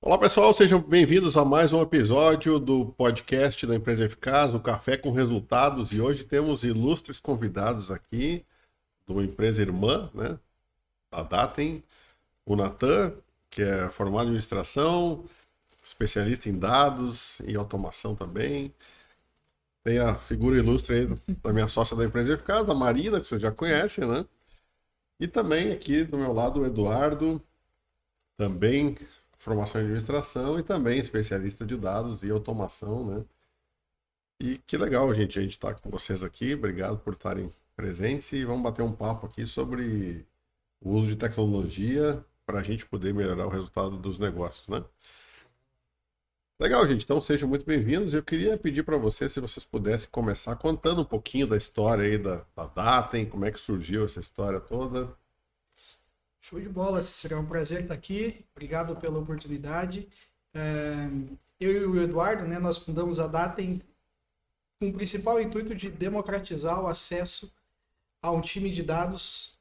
Olá pessoal, sejam bem-vindos a mais um episódio do podcast da Empresa Eficaz, o Café com Resultados. E hoje temos ilustres convidados aqui de uma empresa irmã, né? A Datem, o Natan, que é formado em administração, especialista em dados e automação também. Tem a figura ilustre aí da minha sócia da Empresa Eficaz, a Marina, que vocês já conhecem, né? E também aqui do meu lado o Eduardo, também formação em administração e também especialista de dados e automação, né? E que legal, gente, a gente está com vocês aqui. Obrigado por estarem presentes e vamos bater um papo aqui sobre o uso de tecnologia para a gente poder melhorar o resultado dos negócios, né? Legal, gente. Então sejam muito bem-vindos. Eu queria pedir para vocês, se vocês pudessem começar contando um pouquinho da história aí da Datem, como é que surgiu essa história toda. Show de bola, será um prazer estar aqui. Obrigado pela oportunidade. Eu e o Eduardo, né, nós fundamos a Datem com o principal intuito de democratizar o acesso a um time de dados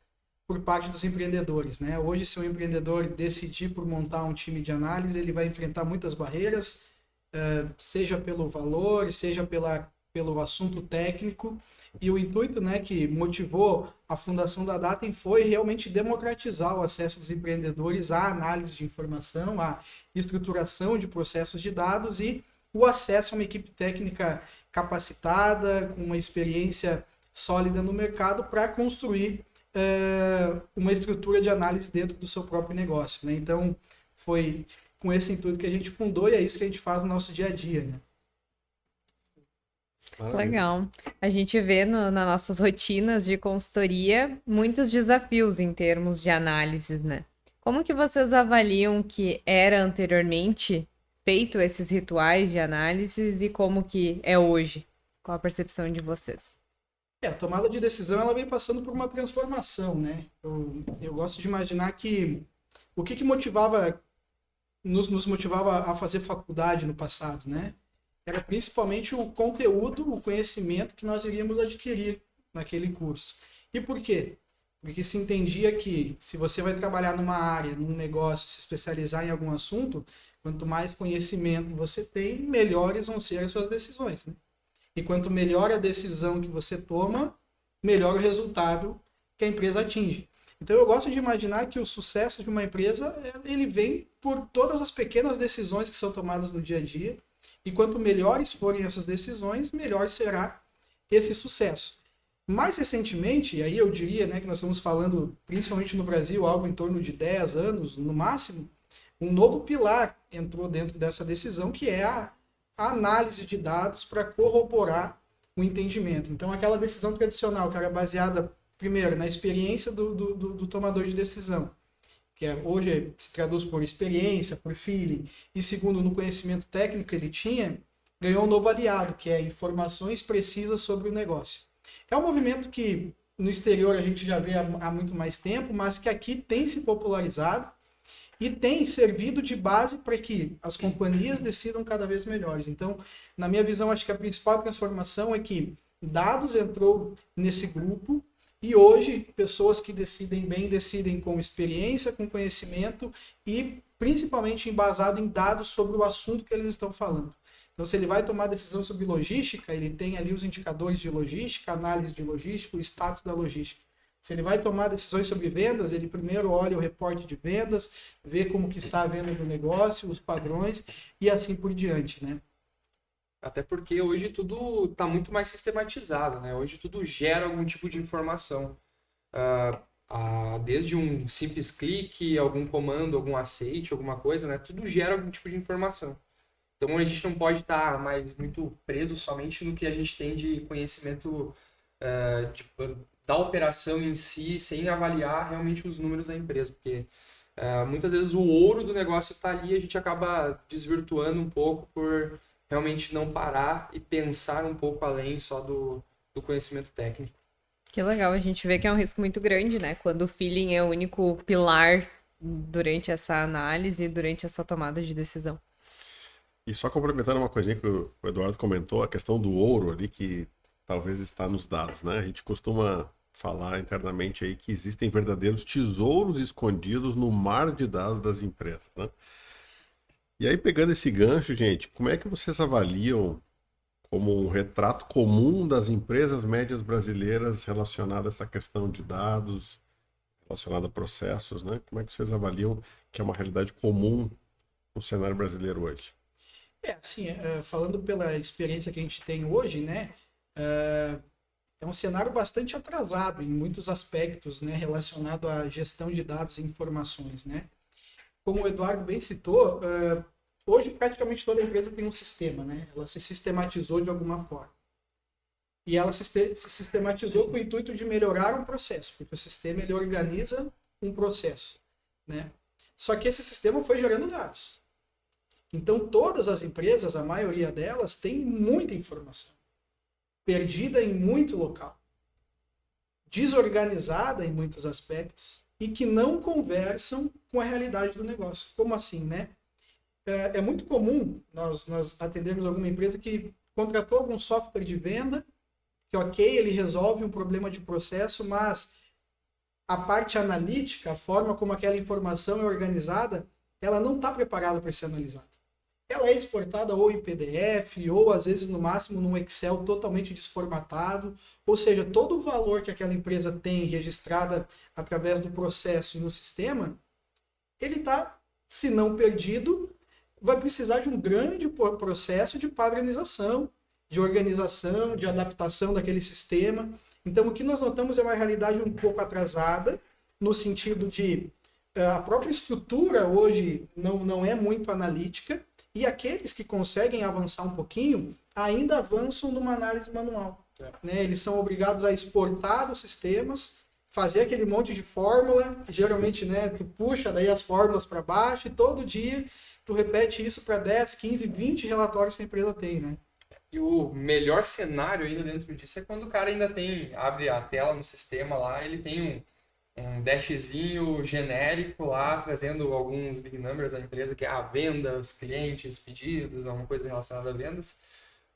por parte dos empreendedores, né? Hoje, se um empreendedor decidir por montar um time de análise, ele vai enfrentar muitas barreiras, seja pelo valor, seja pelo assunto técnico. E o intuito, né, que motivou a fundação da Datem foi realmente democratizar o acesso dos empreendedores à análise de informação, à estruturação de processos de dados e o acesso a uma equipe técnica capacitada, com uma experiência sólida no mercado para construir uma estrutura de análise dentro do seu próprio negócio, né? Então, foi com esse intuito que a gente fundou e é isso que a gente faz no nosso dia a dia, né? Legal. A gente vê nas nossas rotinas de consultoria muitos desafios em termos de análises, né? Como que vocês avaliam que era anteriormente feito esses rituais de análises e como que é hoje? Qual a percepção de vocês? A tomada de decisão ela vem passando por uma transformação, né? Eu gosto de imaginar que o que motivava, nos motivava a fazer faculdade no passado, né? Era principalmente o conteúdo, o conhecimento que nós iríamos adquirir naquele curso. E por quê? Porque se entendia que se você vai trabalhar numa área, num negócio, se especializar em algum assunto, quanto mais conhecimento você tem, melhores vão ser as suas decisões, né? E quanto melhor a decisão que você toma, melhor o resultado que a empresa atinge. Então eu gosto de imaginar que o sucesso de uma empresa, ele vem por todas as pequenas decisões que são tomadas no dia a dia. E quanto melhores forem essas decisões, melhor será esse sucesso. Mais recentemente, e aí eu diria, né, que nós estamos falando, principalmente no Brasil, algo em torno de 10 anos, no máximo, um novo pilar entrou dentro dessa decisão, que é a análise de dados para corroborar o entendimento. Então, aquela decisão tradicional, que era baseada, primeiro, na experiência do tomador de decisão, que hoje se traduz por experiência, por feeling, e segundo, no conhecimento técnico que ele tinha, ganhou um novo aliado, que é informações precisas sobre o negócio. É um movimento que no exterior a gente já vê há muito mais tempo, mas que aqui tem se popularizado e tem servido de base para que as companhias decidam cada vez melhores. Então, na minha visão, acho que a principal transformação é que dados entrou nesse grupo e hoje pessoas que decidem bem decidem com experiência, com conhecimento e principalmente embasado em dados sobre o assunto que eles estão falando. Então, se ele vai tomar decisão sobre logística, ele tem ali os indicadores de logística, análise de logística, o status da logística. Se ele vai tomar decisões sobre vendas, ele primeiro olha o reporte de vendas, vê como que está a venda do negócio, os padrões e assim por diante, né? Até porque hoje tudo está muito mais sistematizado, né? Hoje tudo gera algum tipo de informação. Desde um simples clique, algum comando, algum aceite, alguma coisa, né? Tudo gera algum tipo de informação. Então a gente não pode estar mais muito preso somente no que a gente tem de conhecimento da operação em si, sem avaliar realmente os números da empresa, porque muitas vezes o ouro do negócio está ali e a gente acaba desvirtuando um pouco por realmente não parar e pensar um pouco além só do conhecimento técnico. Que legal, a gente vê que é um risco muito grande, né? Quando o feeling é o único pilar durante essa análise, durante essa tomada de decisão. E só complementando uma coisinha que o Eduardo comentou, a questão do ouro ali que talvez está nos dados, né? A gente costuma falar internamente aí que existem verdadeiros tesouros escondidos no mar de dados das empresas, né? E aí, pegando esse gancho, gente, como é que vocês avaliam como um retrato comum das empresas médias brasileiras relacionado a essa questão de dados, relacionado a processos, né? Como é que vocês avaliam que é uma realidade comum no cenário brasileiro hoje? Assim, falando pela experiência que a gente tem hoje, né? É um cenário bastante atrasado em muitos aspectos, né? Relacionado à gestão de dados e informações, né? Como o Eduardo bem citou, hoje praticamente toda empresa tem um sistema, né? Ela se sistematizou de alguma forma. E ela se sistematizou com o intuito de melhorar um processo, porque o sistema ele organiza um processo, né? Só que esse sistema foi gerando dados. Então todas as empresas, a maioria delas, tem muita informação, perdida em muito local, desorganizada em muitos aspectos e que não conversam com a realidade do negócio. Como assim, né? É muito comum nós atendermos alguma empresa que contratou algum software de venda, que ok, ele resolve um problema de processo, mas a parte analítica, a forma como aquela informação é organizada, ela não está preparada para ser analisada. Ela é exportada ou em PDF, ou às vezes no máximo num Excel totalmente desformatado, ou seja, todo o valor que aquela empresa tem registrada através do processo e no sistema, ele está, se não perdido, vai precisar de um grande processo de padronização, de organização, de adaptação daquele sistema. Então, o que nós notamos é uma realidade um pouco atrasada, no sentido de a própria estrutura hoje não é muito analítica, e aqueles que conseguem avançar um pouquinho ainda avançam numa análise manual. Né? Eles são obrigados a exportar os sistemas, fazer aquele monte de fórmula, que geralmente, né, tu puxa daí as fórmulas para baixo e todo dia tu repete isso para 10, 15, 20 relatórios que a empresa tem, né? E o melhor cenário ainda dentro disso é quando o cara ainda abre a tela no sistema lá, ele tem um dashzinho genérico lá, trazendo alguns big numbers da empresa, que é vendas, clientes, pedidos, alguma coisa relacionada a vendas.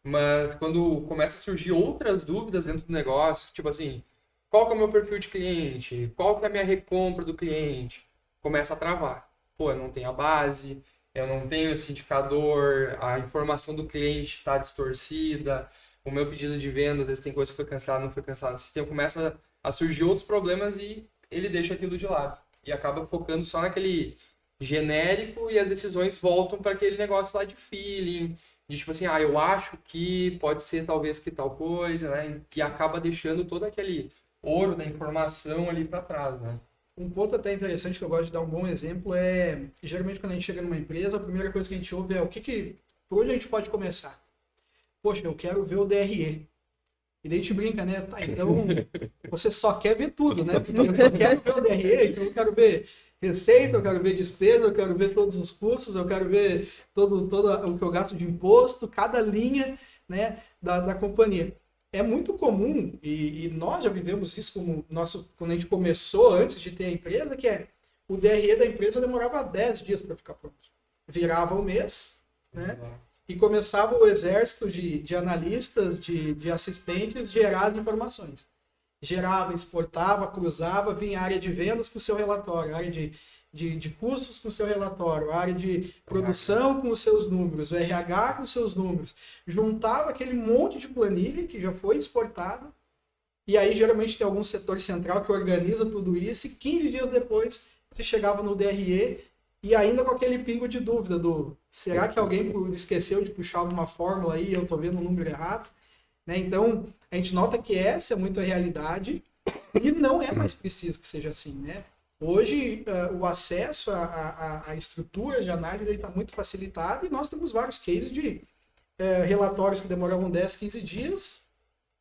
Mas quando começa a surgir outras dúvidas dentro do negócio, tipo assim, qual que é o meu perfil de cliente? Qual que é a minha recompra do cliente? Começa a travar. Pô, eu não tenho a base, eu não tenho esse indicador, a informação do cliente está distorcida, o meu pedido de venda, às vezes tem coisa que foi cancelada, não foi cancelada. O sistema começa a surgir outros problemas e ele deixa aquilo de lado. E acaba focando só naquele genérico e as decisões voltam para aquele negócio lá de feeling, de tipo assim, eu acho que pode ser talvez que tal coisa, né? E acaba deixando todo aquele ouro da informação ali para trás, né? Um ponto até interessante que eu gosto de dar um bom exemplo geralmente quando a gente chega numa empresa, a primeira coisa que a gente ouve é por onde a gente pode começar? Poxa, eu quero ver o DRE. E daí a gente brinca, né? Tá, então você só quer ver tudo, né? Eu só quero ver o DRE, então eu quero ver receita, eu quero ver despesa, eu quero ver todos os custos, eu quero ver todo o que eu gasto de imposto, cada linha, né, da companhia. É muito comum, e nós já vivemos isso quando a gente começou, antes de ter a empresa, que o DRE da empresa demorava 10 dias para ficar pronto. Virava um mês, né? E começava o exército de analistas, de assistentes, gerar as informações. Gerava, exportava, cruzava, vinha a área de vendas com o seu relatório, a área de custos com o seu relatório, a área de produção com os seus números, o RH com os seus números. Juntava aquele monte de planilha que já foi exportada, e aí geralmente tem algum setor central que organiza tudo isso, e 15 dias depois você chegava no DRE, e ainda com aquele pingo de dúvida será que alguém esqueceu de puxar alguma fórmula aí e eu estou vendo o número errado? Né? Então, a gente nota que essa é muito a realidade e não é mais preciso que seja assim. Né? Hoje, o acesso à estrutura de análise está muito facilitado e nós temos vários cases de relatórios que demoravam 10, 15 dias,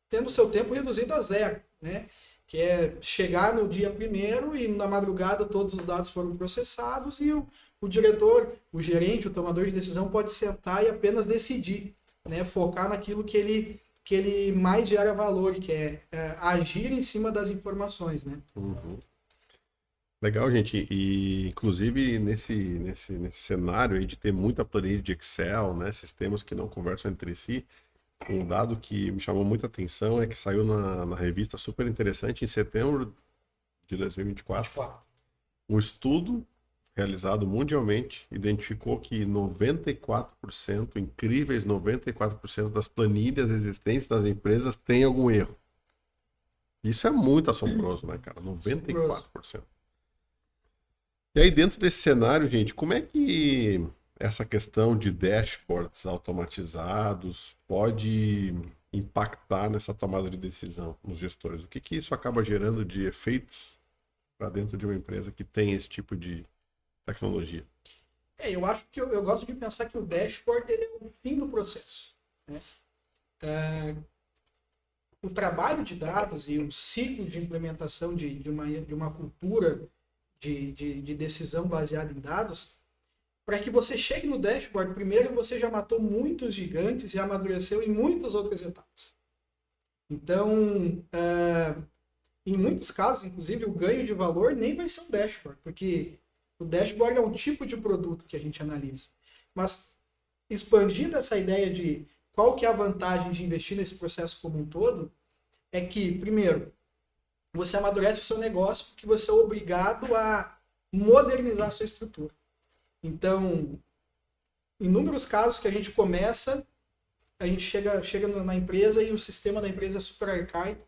tendo seu tempo reduzido a zero. Né? Que é chegar no dia primeiro e na madrugada todos os dados foram processados e o diretor, o gerente, o tomador de decisão pode sentar e apenas decidir, né? Focar naquilo que ele mais gera valor, que é agir em cima das informações. Né? Uhum. Legal, gente. E, inclusive, nesse cenário aí de ter muita planilha de Excel, né? Sistemas que não conversam entre si, um dado que me chamou muita atenção é que saiu na revista super interessante em setembro de 2024. Um estudo realizado mundialmente identificou que 94%, incríveis 94% das planilhas existentes das empresas têm algum erro. Isso é muito assombroso, né, cara? 94%. E aí, dentro desse cenário, gente, como é que essa questão de dashboards automatizados pode impactar nessa tomada de decisão nos gestores? O que que isso acaba gerando de efeitos para dentro de uma empresa que tem esse tipo de tecnologia? Eu acho que eu gosto de pensar que o dashboard ele é o fim do processo, né? O trabalho de dados e o ciclo de implementação de uma cultura de decisão baseada em dados, para que você chegue no dashboard, primeiro você já matou muitos gigantes e amadureceu em muitas outras etapas. Então, em muitos casos, inclusive, o ganho de valor nem vai ser um dashboard, porque o dashboard é um tipo de produto que a gente analisa. Mas, expandindo essa ideia de qual que é a vantagem de investir nesse processo como um todo, é que, primeiro, você amadurece o seu negócio porque você é obrigado a modernizar a sua estrutura. Então, em inúmeros casos que a gente começa, a gente chega na empresa e o sistema da empresa é super arcaico.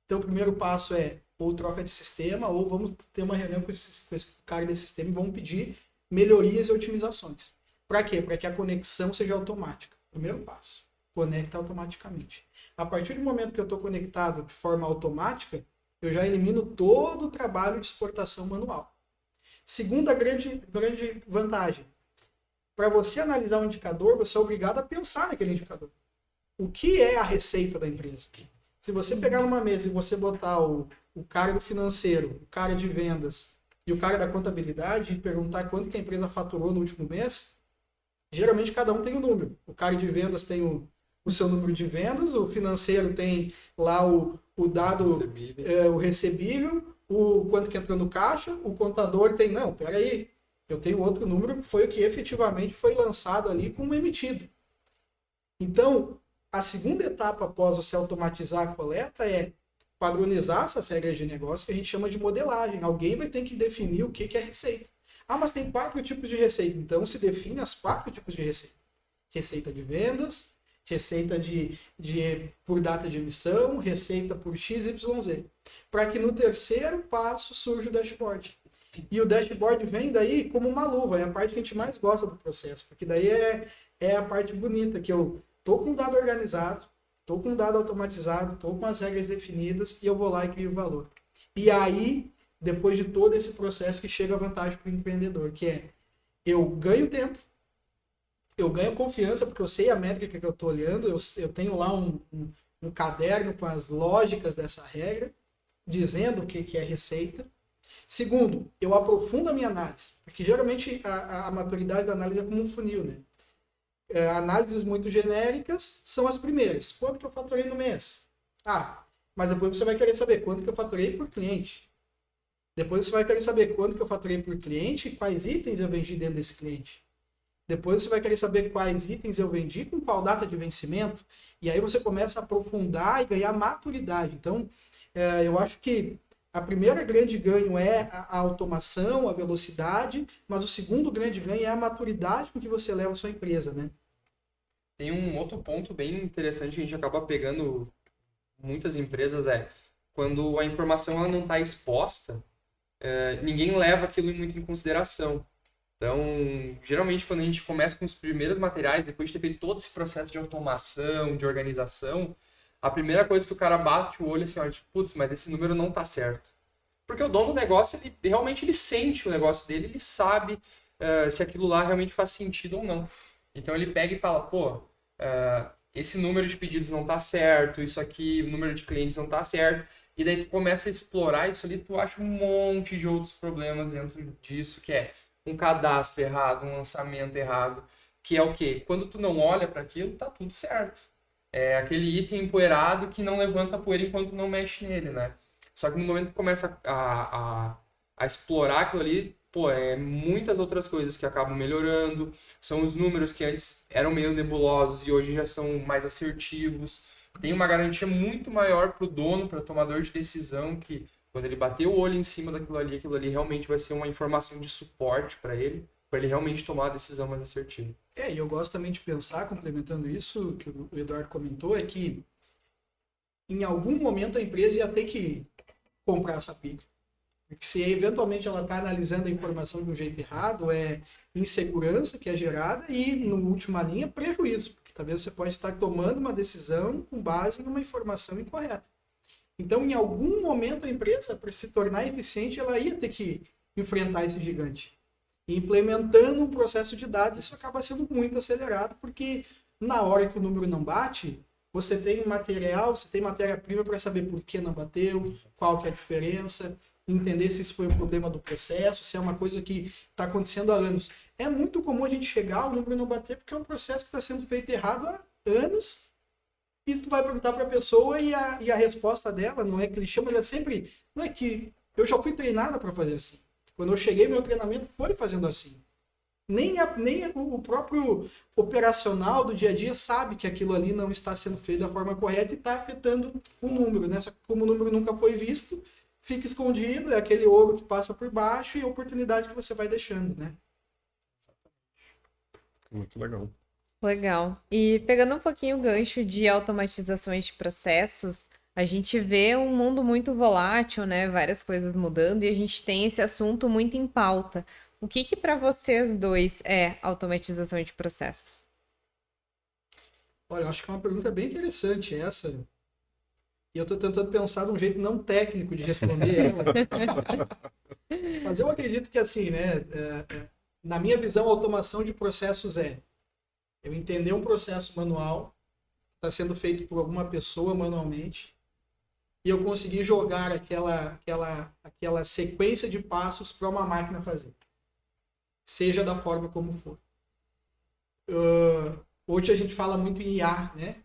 Então, o primeiro passo é ou troca de sistema, ou vamos ter uma reunião com esse cara desse sistema e vamos pedir melhorias e otimizações. Para quê? Para que a conexão seja automática. Primeiro passo, conecta automaticamente. A partir do momento que eu estou conectado de forma automática, eu já elimino todo o trabalho de exportação manual. Segunda grande vantagem. Para você analisar um indicador, você é obrigado a pensar naquele indicador. O que é a receita da empresa? Se você pegar numa mesa e você botar o cara do financeiro, o cara de vendas e o cara da contabilidade e perguntar quanto que a empresa faturou no último mês, geralmente cada um tem um número. O cara de vendas tem o seu número de vendas, o financeiro tem lá o dado, o recebível, o quanto que entrou no caixa, o contador tem, não, peraí, eu tenho outro número, foi o que efetivamente foi lançado ali como emitido. Então, a segunda etapa após você automatizar a coleta é padronizar essas regras de negócio que a gente chama de modelagem. Alguém vai ter que definir o que é receita. Ah, mas tem 4 tipos de receita. Então, se define as 4 tipos de receita. Receita de vendas, receita por data de emissão, receita por XYZ. Para que no terceiro passo surja o dashboard. E o dashboard vem daí como uma luva, é a parte que a gente mais gosta do processo, porque daí é a parte bonita, que eu estou com um dado organizado, estou com um dado automatizado, estou com as regras definidas e eu vou lá e crio o valor. E aí, depois de todo esse processo, que chega a vantagem para o empreendedor, que é eu ganho tempo, eu ganho confiança, porque eu sei a métrica que eu estou olhando, eu tenho lá um caderno com as lógicas dessa regra, dizendo o que é receita. Segundo, eu aprofundo a minha análise, porque geralmente a maturidade da análise é como um funil, né? Análises muito genéricas são as primeiras. Quanto que eu faturei no mês? Mas depois você vai querer saber quanto que eu faturei por cliente. Depois você vai querer saber quanto que eu faturei por cliente e quais itens eu vendi dentro desse cliente. Depois você vai querer saber quais itens eu vendi com qual data de vencimento. E aí você começa a aprofundar e ganhar maturidade. Então, eu acho que a primeira grande ganho é a automação, a velocidade, mas o segundo grande ganho é a maturidade com que você leva a sua empresa, né? Tem um outro ponto bem interessante que a gente acaba pegando muitas empresas, quando a informação ela não está exposta, ninguém leva aquilo muito em consideração. Então, geralmente quando a gente começa com os primeiros materiais, depois de ter feito todo esse processo de automação, de organização, a primeira coisa que o cara bate o olho assim, putz, mas esse número não tá certo. Porque o dono do negócio, ele realmente sente o negócio dele, ele sabe se aquilo lá realmente faz sentido ou não. Então ele pega e fala, esse número de pedidos não tá certo, isso aqui, o número de clientes não tá certo. E daí tu começa a explorar isso ali, tu acha um monte de outros problemas dentro disso, que é um cadastro errado, um lançamento errado, que é o quê? Quando tu não olha para aquilo, tá tudo certo. É aquele item empoeirado que não levanta poeira enquanto não mexe nele, né? Só que no momento que começa a explorar aquilo ali, muitas outras coisas que acabam melhorando. São os números que antes eram meio nebulosos e hoje já são mais assertivos. Tem uma garantia muito maior para o dono, para o tomador de decisão, que Quando ele bater o olho em cima daquilo ali realmente vai ser uma informação de suporte para ele realmente tomar a decisão mais assertiva. E eu gosto também de pensar, complementando isso, que o Eduardo comentou, é que em algum momento a empresa ia ter que comprar essa pica. Porque se eventualmente ela está analisando a informação de um jeito errado, é insegurança que é gerada e, no última linha, prejuízo. Porque talvez você pode estar tomando uma decisão com base em uma informação incorreta. Então, em algum momento, a empresa, para se tornar eficiente, ela ia ter que enfrentar esse gigante. E implementando um processo de dados, isso acaba sendo muito acelerado, porque na hora que o número não bate, você tem material, você tem matéria-prima para saber por que não bateu, qual que é a diferença, entender se isso foi um problema do processo, se é uma coisa que está acontecendo há anos. É muito comum a gente chegar, o número não bater, porque é um processo que está sendo feito errado há anos, e tu vai perguntar para a pessoa e a resposta dela não é clichê, mas é sempre, não é que eu já fui treinada para fazer assim. Quando eu cheguei, meu treinamento foi fazendo assim. Nem o próprio operacional do dia a dia sabe que aquilo ali não está sendo feito da forma correta e está afetando o número, né? Só que como o número nunca foi visto, fica escondido, é aquele ouro que passa por baixo e a oportunidade que você vai deixando, né? Muito legal. Legal. E pegando um pouquinho o gancho de automatizações de processos, a gente vê um mundo muito volátil, né? Várias coisas mudando e a gente tem esse assunto muito em pauta. O que para vocês dois é automatização de processos? Olha, eu acho que é uma pergunta bem interessante essa. E eu estou tentando pensar de um jeito não técnico de responder ela. Mas eu acredito que assim, né? Na minha visão, a automação de processos é eu entender um processo manual que está sendo feito por alguma pessoa manualmente e eu conseguir jogar aquela sequência de passos para uma máquina fazer. Seja da forma como for. Hoje a gente fala muito em IA, né?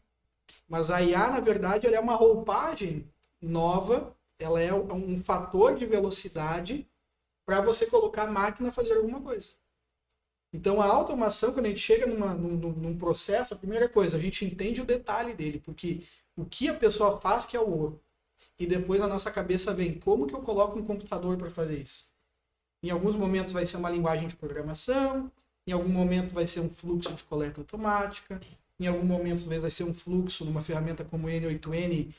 Mas a IA, na verdade, ela é uma roupagem nova, ela é um fator de velocidade para você colocar a máquina a fazer alguma coisa. Então, a automação, quando a gente chega num processo, a primeira coisa, a gente entende o detalhe dele, porque o que a pessoa faz que é o ouro. E depois na nossa cabeça vem como que eu coloco um computador para fazer isso. Em alguns momentos vai ser uma linguagem de programação, em algum momento vai ser um fluxo de coleta automática, em algum momento talvez vai ser um fluxo numa ferramenta como o N8N,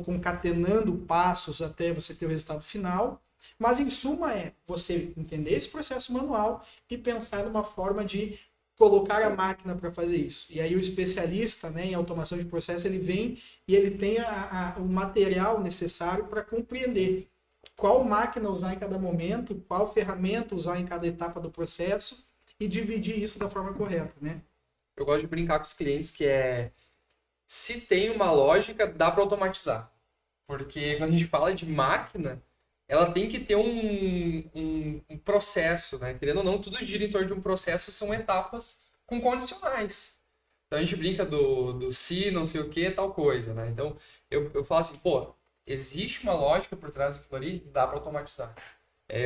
concatenando passos até você ter o resultado final. Mas, em suma, é você entender esse processo manual e pensar numa forma de colocar a máquina para fazer isso. E aí o especialista, né, em automação de processo, ele vem e ele tem o material necessário para compreender qual máquina usar em cada momento, qual ferramenta usar em cada etapa do processo e dividir isso da forma correta, né? Eu gosto de brincar com os clientes que se tem uma lógica, dá para automatizar. Porque quando a gente fala de máquina, ela tem que ter um processo, né? Querendo ou não, tudo gira em torno de um processo, são etapas com condicionais. Então a gente brinca do se, não sei o que, tal coisa, né? Então eu falo assim, existe uma lógica por trás daquilo ali, dá para automatizar.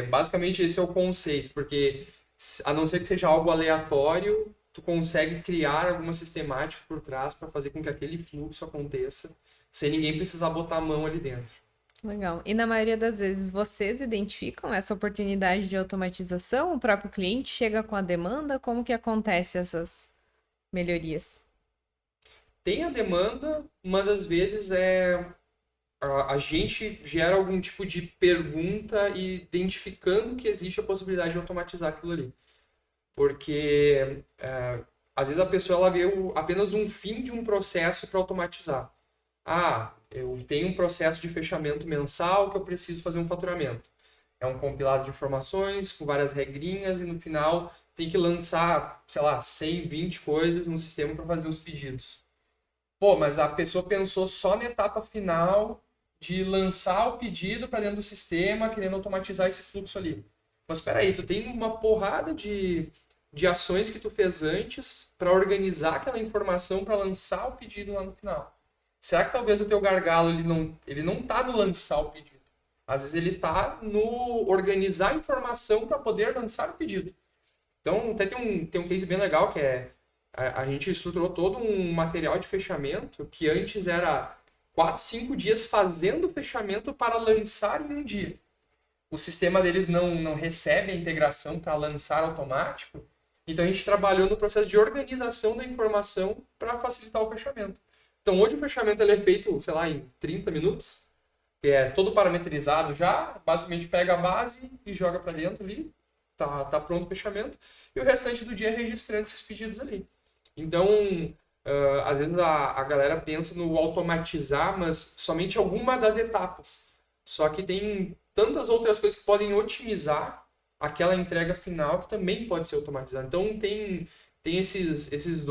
Basicamente esse é o conceito, porque a não ser que seja algo aleatório, tu consegue criar alguma sistemática por trás para fazer com que aquele fluxo aconteça, sem ninguém precisar botar a mão ali dentro. Legal. E na maioria das vezes vocês identificam essa oportunidade de automatização? O próprio cliente chega com a demanda? Como que acontece essas melhorias? Tem a demanda, mas às vezes a gente gera algum tipo de pergunta identificando que existe a possibilidade de automatizar aquilo ali. Porque às vezes a pessoa ela vê apenas um fim de um processo para automatizar. Eu tenho um processo de fechamento mensal que eu preciso fazer um faturamento. É um compilado de informações com várias regrinhas e no final tem que lançar, 120 coisas no sistema para fazer os pedidos. Mas a pessoa pensou só na etapa final de lançar o pedido para dentro do sistema, querendo automatizar esse fluxo ali. Mas espera aí, tu tem uma porrada de ações que tu fez antes para organizar aquela informação para lançar o pedido lá no final. Será que talvez o teu gargalo ele não tá no lançar o pedido? Às vezes ele tá no organizar a informação para poder lançar o pedido. Então até tem um case bem legal que a gente estruturou todo um material de fechamento que antes era 4, 5 dias fazendo o fechamento para lançar em um dia. O sistema deles não recebe a integração para lançar automático, então a gente trabalhou no processo de organização da informação para facilitar o fechamento. Então hoje o fechamento ele é feito, sei lá, em 30 minutos, que é todo parametrizado já, basicamente pega a base e joga para dentro ali, tá pronto o fechamento, e o restante do dia é registrando esses pedidos ali. Então, às vezes a galera pensa no automatizar, mas somente alguma das etapas. Só que tem tantas outras coisas que podem otimizar aquela entrega final que também pode ser automatizada. Então tem essas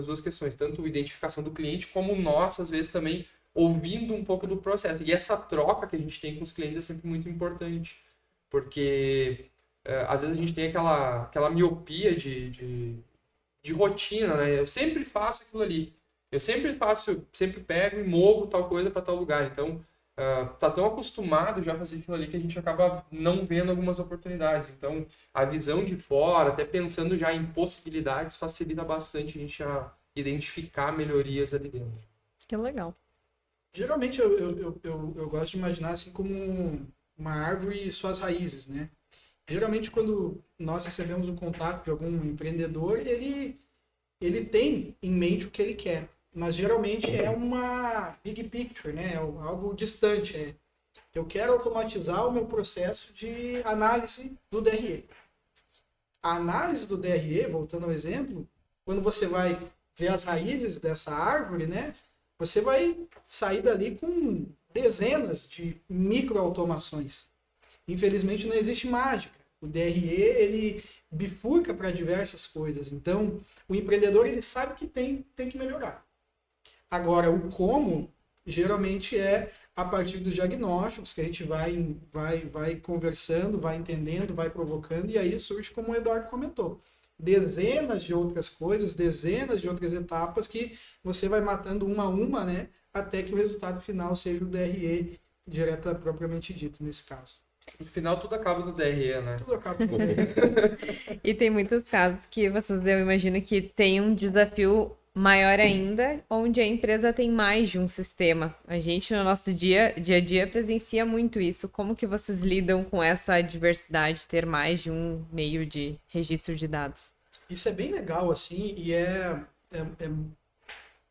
duas questões, tanto a identificação do cliente como nós, às vezes, também ouvindo um pouco do processo. E essa troca que a gente tem com os clientes é sempre muito importante, porque às vezes a gente tem aquela miopia de rotina, né? Eu sempre faço aquilo ali. Eu sempre pego e movo tal coisa para tal lugar. Então, tá tão acostumado já a fazer aquilo ali que a gente acaba não vendo algumas oportunidades. Então, a visão de fora, até pensando já em possibilidades, facilita bastante a gente a identificar melhorias ali dentro. Que legal. Geralmente eu gosto de imaginar assim como uma árvore e suas raízes, né? Geralmente quando nós recebemos um contato de algum empreendedor, ele tem em mente o que ele quer, mas geralmente é uma big picture, né? É algo distante. Eu quero automatizar o meu processo de análise do DRE. A análise do DRE, voltando ao exemplo, quando você vai ver as raízes dessa árvore, né? Você vai sair dali com dezenas de microautomações. Infelizmente não existe mágica. O DRE, ele bifurca para diversas coisas. Então, o empreendedor, ele sabe que tem que melhorar. Agora, o como, geralmente é a partir dos diagnósticos que a gente vai conversando, vai entendendo, vai provocando, e aí surge, como o Eduardo comentou, dezenas de outras coisas, dezenas de outras etapas que você vai matando uma a uma, né? Até que o resultado final seja o DRE direta propriamente dito, nesse caso. No final, tudo acaba no DRE, né? Tudo acaba com o DRE. E tem muitos casos que vocês, eu imagino que tem um desafio maior ainda, onde a empresa tem mais de um sistema. A gente, no nosso dia a dia, presencia muito isso. Como que vocês lidam com essa diversidade, ter mais de um meio de registro de dados? Isso é bem legal, assim, e é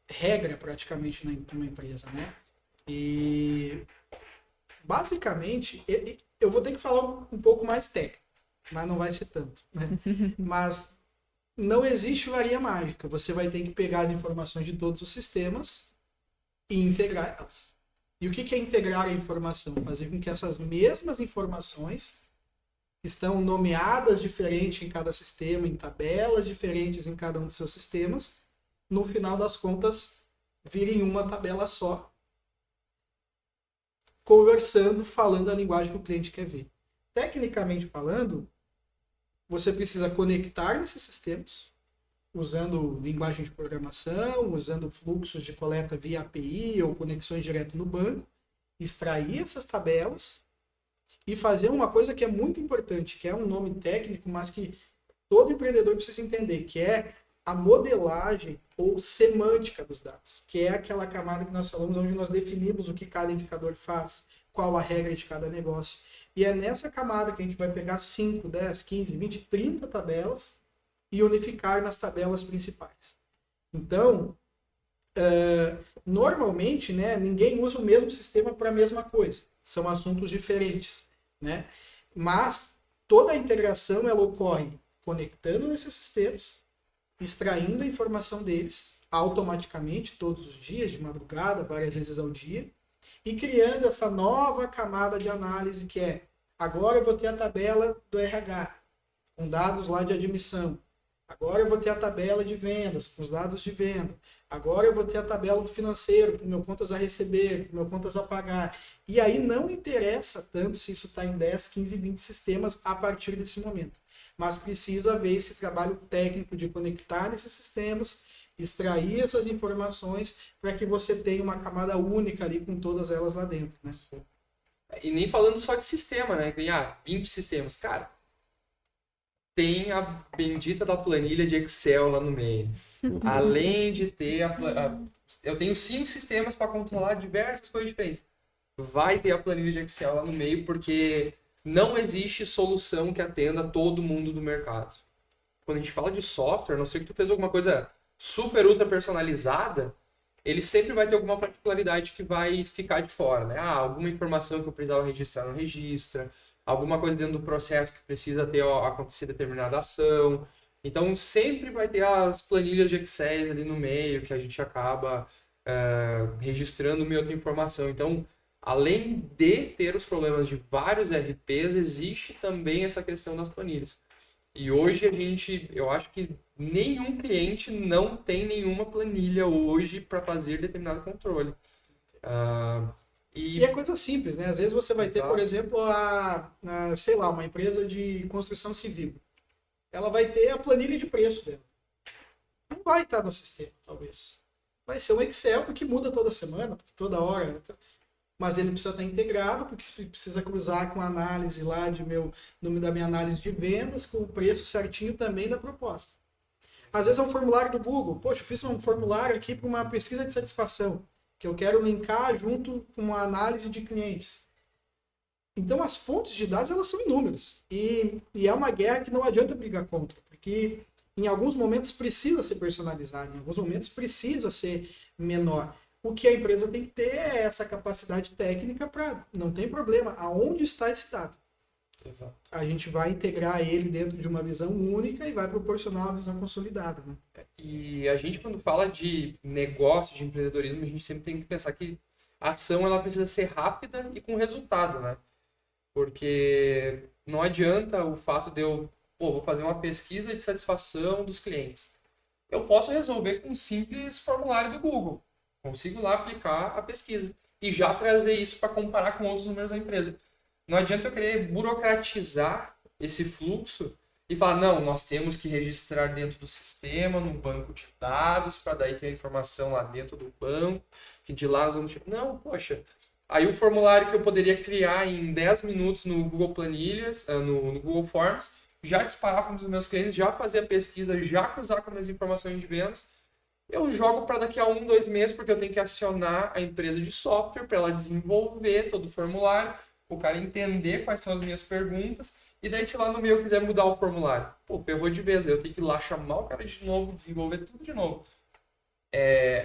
regra praticamente numa empresa, né? E basicamente, eu vou ter que falar um pouco mais técnico, mas não vai ser tanto, né? Mas não existe varinha mágica. Você vai ter que pegar as informações de todos os sistemas e integrar elas. E o que é integrar a informação? Fazer com que essas mesmas informações estão nomeadas diferente em cada sistema, em tabelas diferentes em cada um dos seus sistemas, no final das contas, virem uma tabela só, conversando, falando a linguagem que o cliente quer ver. Tecnicamente falando, você precisa conectar nesses sistemas, usando linguagem de programação, usando fluxos de coleta via API ou conexões direto no banco, extrair essas tabelas e fazer uma coisa que é muito importante, que é um nome técnico, mas que todo empreendedor precisa entender, que é a modelagem ou semântica dos dados, que é aquela camada que nós falamos, onde nós definimos o que cada indicador faz, qual a regra de cada negócio. E é nessa camada que a gente vai pegar 5, 10, 15, 20, 30 tabelas e unificar nas tabelas principais. Então, normalmente, né, ninguém usa o mesmo sistema para a mesma coisa. São assuntos diferentes, né? Mas toda a integração ela ocorre conectando nesses sistemas, extraindo a informação deles automaticamente, todos os dias, de madrugada, várias vezes ao dia, e criando essa nova camada de análise que é, agora eu vou ter a tabela do RH, com dados lá de admissão. Agora eu vou ter a tabela de vendas, com os dados de venda. Agora eu vou ter a tabela do financeiro, com meu contas a receber, com meu contas a pagar. E aí não interessa tanto se isso está em 10, 15, 20 sistemas a partir desse momento. Mas precisa haver esse trabalho técnico de conectar nesses sistemas, extrair essas informações para que você tenha uma camada única ali com todas elas lá dentro, né? E nem falando só de sistema, né? Tem 20 sistemas. Cara, tem a bendita da planilha de Excel lá no meio. Além de ter eu tenho 5 sistemas para controlar diversas coisas diferentes. Vai ter a planilha de Excel lá no meio, porque não existe solução que atenda todo mundo do mercado. Quando a gente fala de software, a não ser que tu fez alguma coisa super ultra personalizada, ele sempre vai ter alguma particularidade que vai ficar de fora, né? Alguma informação que eu precisava registrar não registra, alguma coisa dentro do processo que precisa ter acontecer determinada ação. Então sempre vai ter as planilhas de Excel ali no meio que a gente acaba registrando uma outra informação. Então, além de ter os problemas de vários RPs, existe também essa questão das planilhas. E hoje eu acho que nenhum cliente não tem nenhuma planilha hoje para fazer determinado controle. E é coisa simples, né? Às vezes você vai ter, por exemplo, sei lá, uma empresa de construção civil. Ela vai ter a planilha de preço dela. Não vai estar no sistema, talvez. Vai ser um Excel, porque muda toda semana, toda hora. Mas ele precisa estar integrado, porque precisa cruzar com a análise lá da minha análise de vendas, com o preço certinho também da proposta. Às vezes é um formulário do Google. Poxa, eu fiz um formulário aqui para uma pesquisa de satisfação, que eu quero linkar junto com uma análise de clientes. Então as fontes de dados, elas são inúmeras. E é uma guerra que não adianta brigar contra, porque em alguns momentos precisa ser personalizado, em alguns momentos precisa ser menor. O que a empresa tem que ter é essa capacidade técnica para, não tem problema, aonde está esse dado. Exato. A gente vai integrar ele dentro de uma visão única e vai proporcionar uma visão consolidada. Né? E a gente, quando fala de negócio, de empreendedorismo, a gente sempre tem que pensar que a ação ela precisa ser rápida e com resultado, né? Porque não adianta o fato de eu vou fazer uma pesquisa de satisfação dos clientes. Eu posso resolver com um simples formulário do Google. Consigo lá aplicar a pesquisa e já trazer isso para comparar com outros números da empresa. Não adianta eu querer burocratizar esse fluxo e falar, não, nós temos que registrar dentro do sistema, num banco de dados, para daí ter a informação lá dentro do banco, que de lá nós vamos... Não, poxa, aí o formulário que eu poderia criar em 10 minutos no Google Planilhas, no Google Forms, já disparar para os meus clientes, já fazer a pesquisa, já cruzar com as minhas informações de vendas, eu jogo para daqui a 1, 2 meses, porque eu tenho que acionar a empresa de software para ela desenvolver todo o formulário, o cara entender quais são as minhas perguntas, e daí se lá no meio eu quiser mudar o formulário, ferrou de vez, eu tenho que ir lá chamar o cara de novo, desenvolver tudo de novo.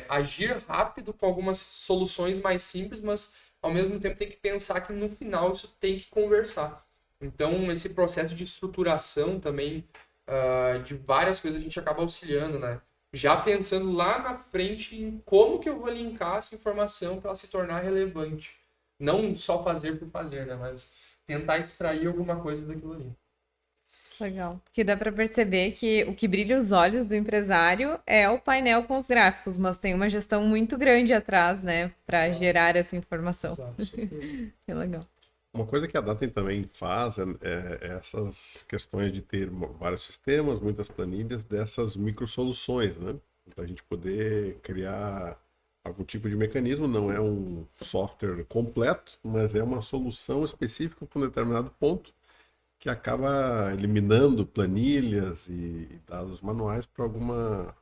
Agir rápido com algumas soluções mais simples, mas ao mesmo tempo tem que pensar que no final isso tem que conversar. Então esse processo de estruturação também de várias coisas a gente acaba auxiliando, né? Já pensando lá na frente em como que eu vou linkar essa informação para ela se tornar relevante. Não só fazer por fazer, né? Mas tentar extrair alguma coisa daquilo ali. Legal. Porque dá para perceber que o que brilha os olhos do empresário é o painel com os gráficos, mas tem uma gestão muito grande atrás, né? Para gerar essa informação. Exato. Que legal. Uma coisa que a Datem também faz é essas questões de ter vários sistemas, muitas planilhas, dessas microsoluções, né? Para a gente poder criar algum tipo de mecanismo. Não é um software completo, mas é uma solução específica para um determinado ponto que acaba eliminando planilhas e dados manuais para alguma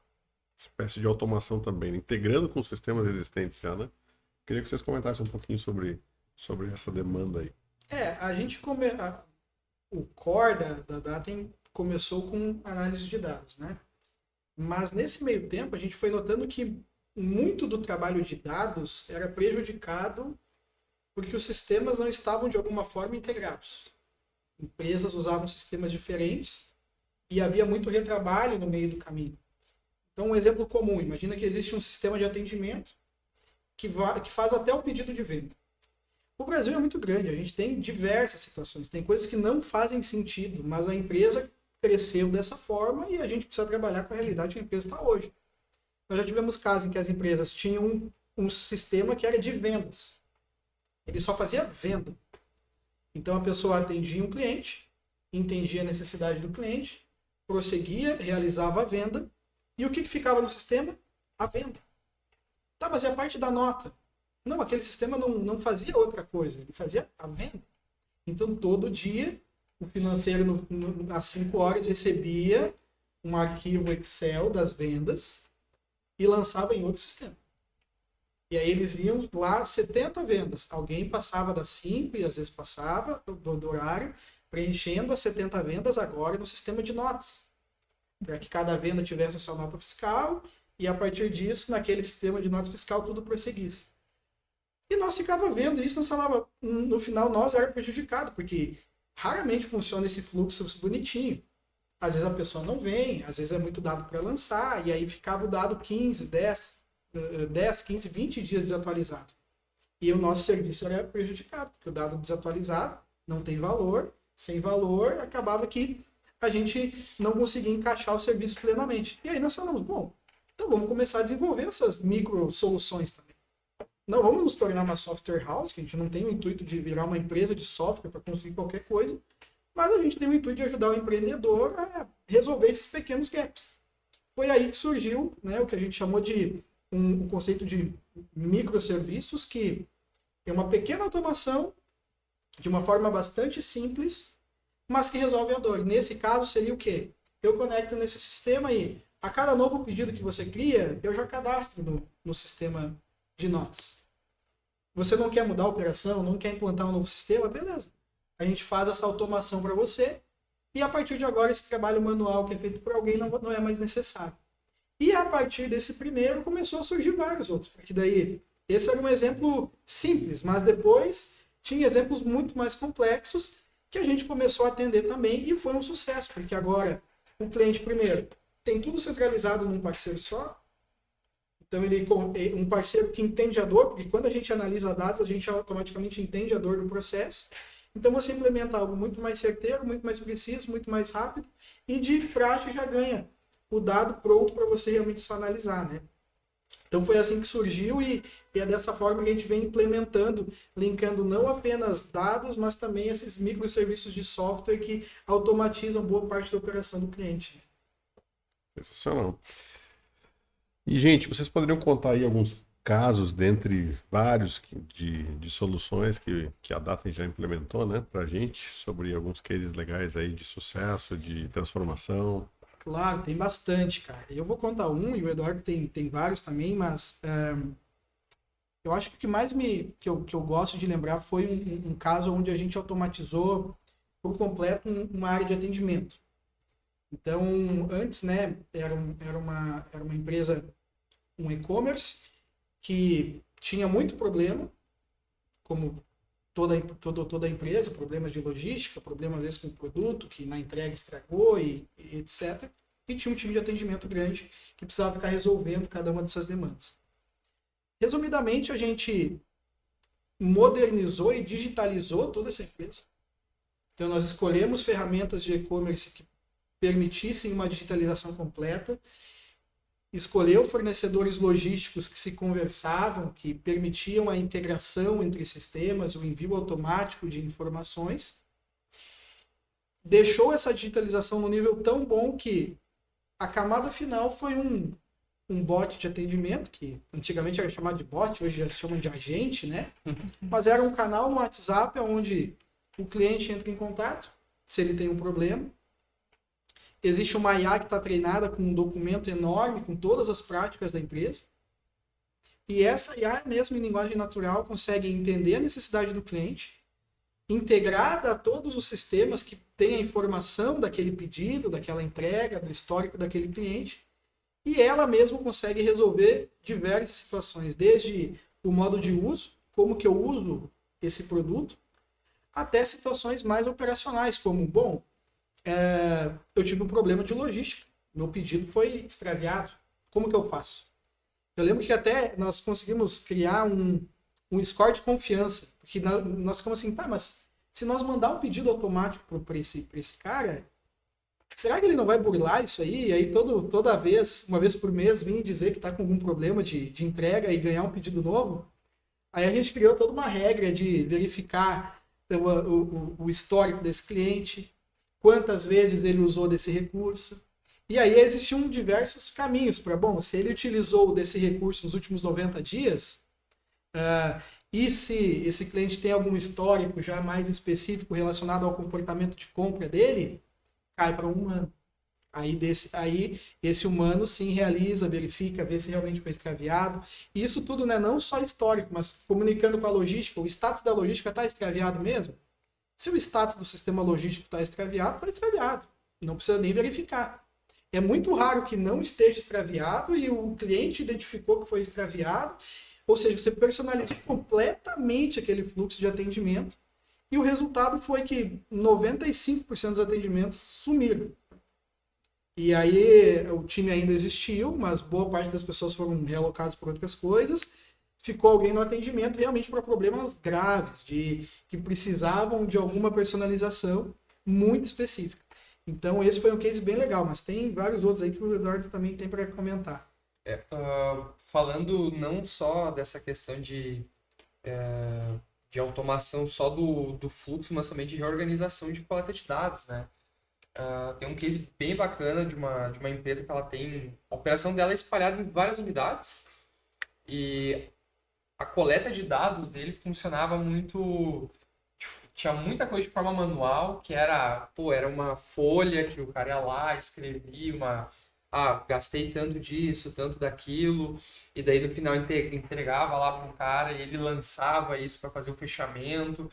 espécie de automação também, né? Integrando com sistemas existentes já, né? Queria que vocês comentassem um pouquinho sobre essa demanda aí. A gente o core da Datem começou com análise de dados, né? Mas nesse meio tempo a gente foi notando que muito do trabalho de dados era prejudicado porque os sistemas não estavam de alguma forma integrados. Empresas usavam sistemas diferentes e havia muito retrabalho no meio do caminho. Então um exemplo comum, imagina que existe um sistema de atendimento que faz até o pedido de venda. O Brasil é muito grande, a gente tem diversas situações, tem coisas que não fazem sentido, mas a empresa cresceu dessa forma e a gente precisa trabalhar com a realidade que a empresa está hoje. Nós já tivemos casos em que as empresas tinham um sistema que era de vendas. Ele só fazia venda. Então a pessoa atendia um cliente, entendia a necessidade do cliente, prosseguia, realizava a venda, e o que ficava no sistema? A venda. Tá, mas é a parte da nota. Não, aquele sistema não fazia outra coisa, ele fazia a venda. Então, todo dia, o financeiro, às 5 horas, recebia um arquivo Excel das vendas e lançava em outro sistema. E aí eles iam lá 70 vendas. Alguém passava das 5 e às vezes passava do horário, preenchendo as 70 vendas agora no sistema de notas. Para que cada venda tivesse a sua nota fiscal e a partir disso, naquele sistema de nota fiscal, tudo prosseguisse. E nós ficava vendo isso, nós falava, no final nós era prejudicado, porque raramente funciona esse fluxo bonitinho. Às vezes a pessoa não vem, às vezes é muito dado para lançar, e aí ficava o dado 10, 15, 20 dias desatualizado. E o nosso serviço era prejudicado, porque o dado desatualizado não tem valor, sem valor, acabava que a gente não conseguia encaixar o serviço plenamente. E aí nós falamos, bom, então vamos começar a desenvolver essas micro soluções também. Não vamos nos tornar uma software house, que a gente não tem o intuito de virar uma empresa de software para construir qualquer coisa, mas a gente tem o intuito de ajudar o empreendedor a resolver esses pequenos gaps. Foi aí que surgiu, né, o que a gente chamou de um conceito de microserviços, que é uma pequena automação de uma forma bastante simples, mas que resolve a dor. Nesse caso seria o quê? Eu conecto nesse sistema e a cada novo pedido que você cria, eu já cadastro no sistema de notas. Você não quer mudar a operação, não quer implantar um novo sistema? Beleza. A gente faz essa automação para você e a partir de agora esse trabalho manual que é feito por alguém não é mais necessário. E a partir desse primeiro começou a surgir vários outros, porque daí esse era um exemplo simples, mas depois tinha exemplos muito mais complexos que a gente começou a atender também e foi um sucesso, porque agora o cliente primeiro tem tudo centralizado num parceiro só. Então ele é um parceiro que entende a dor, porque quando a gente analisa dados, a gente automaticamente entende a dor do processo. Então você implementa algo muito mais certeiro, muito mais preciso, muito mais rápido e de prática já ganha o dado pronto para você realmente só analisar, né? Então foi assim que surgiu e é dessa forma que a gente vem implementando, linkando não apenas dados, mas também esses microserviços de software que automatizam boa parte da operação do cliente. Sensacional. E, gente, vocês poderiam contar aí alguns casos dentre vários de soluções que a Datem já implementou, né, pra gente, sobre alguns cases legais aí de sucesso, de transformação? Claro, tem bastante, cara. Eu vou contar um, e o Eduardo tem vários também, mas eu acho que o que mais que eu gosto de lembrar foi um caso onde a gente automatizou por completo uma área de atendimento. Então, antes, né, era uma empresa, um e-commerce, que tinha muito problema, como toda empresa, problemas de logística, problemas às vezes com o produto, que na entrega estragou e etc. E tinha um time de atendimento grande que precisava ficar resolvendo cada uma dessas demandas. Resumidamente, a gente modernizou e digitalizou toda essa empresa. Então, nós escolhemos ferramentas de e-commerce que permitissem uma digitalização completa, escolheu fornecedores logísticos que se conversavam, que permitiam a integração entre sistemas, o envio automático de informações, deixou essa digitalização no nível tão bom que a camada final foi um bot de atendimento, que antigamente era chamado de bot, hoje já se chama de agente, né? Mas era um canal no WhatsApp onde o cliente entra em contato, se ele tem um problema. Existe uma IA que está treinada com um documento enorme, com todas as práticas da empresa. E essa IA, mesmo em linguagem natural, consegue entender a necessidade do cliente, integrada a todos os sistemas que têm a informação daquele pedido, daquela entrega, do histórico daquele cliente. E ela mesma consegue resolver diversas situações, desde o modo de uso, como que eu uso esse produto, até situações mais operacionais, como, bom, eu tive um problema de logística, meu pedido foi extraviado, como que eu faço? Eu lembro que até nós conseguimos criar um score de confiança, porque nós ficamos assim, tá, mas se nós mandar um pedido automático para esse cara, será que ele não vai burlar isso aí? E aí toda vez, uma vez por mês, vir dizer que está com algum problema de entrega e ganhar um pedido novo? Aí a gente criou toda uma regra de verificar o histórico desse cliente, quantas vezes ele usou desse recurso. E aí existiam diversos caminhos para, bom, se ele utilizou desse recurso nos últimos 90 dias, e se esse cliente tem algum histórico já mais específico relacionado ao comportamento de compra dele, cai para 1 ano. Aí esse humano sim realiza, verifica, vê se realmente foi extraviado. E isso tudo, né, não só histórico, mas comunicando com a logística. O status da logística está extraviado mesmo? Se o status do sistema logístico está extraviado, está extraviado. Não precisa nem verificar. É muito raro que não esteja extraviado e o cliente identificou que foi extraviado. Ou seja, você personaliza completamente aquele fluxo de atendimento. E o resultado foi que 95% dos atendimentos sumiram. E aí o time ainda existiu, mas boa parte das pessoas foram realocadas por outras coisas. Ficou alguém no atendimento realmente para problemas graves, que precisavam de alguma personalização muito específica. Então esse foi um case bem legal, mas tem vários outros aí que o Eduardo também tem para comentar. Falando não só dessa questão de automação só do fluxo, mas também de reorganização de coleta de dados, né? Tem um case bem bacana de uma empresa que ela tem... A operação dela é espalhada em várias unidades e a coleta de dados dele funcionava muito... Tinha muita coisa de forma manual, que era uma folha que o cara ia lá, escrevia gastei tanto disso, tanto daquilo, e daí no final entregava lá para um cara e ele lançava isso para fazer o fechamento.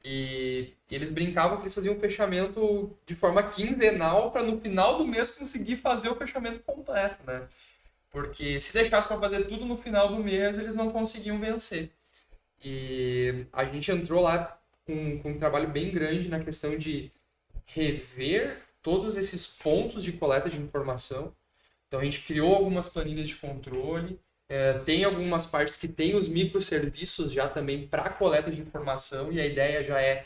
E eles brincavam que eles faziam o fechamento de forma quinzenal para no final do mês conseguir fazer o fechamento completo, né? Porque se deixasse para fazer tudo no final do mês, eles não conseguiam vencer. E a gente entrou lá com um trabalho bem grande na questão de rever todos esses pontos de coleta de informação. Então a gente criou algumas planilhas de controle, tem algumas partes que tem os microserviços já também para coleta de informação, e a ideia já é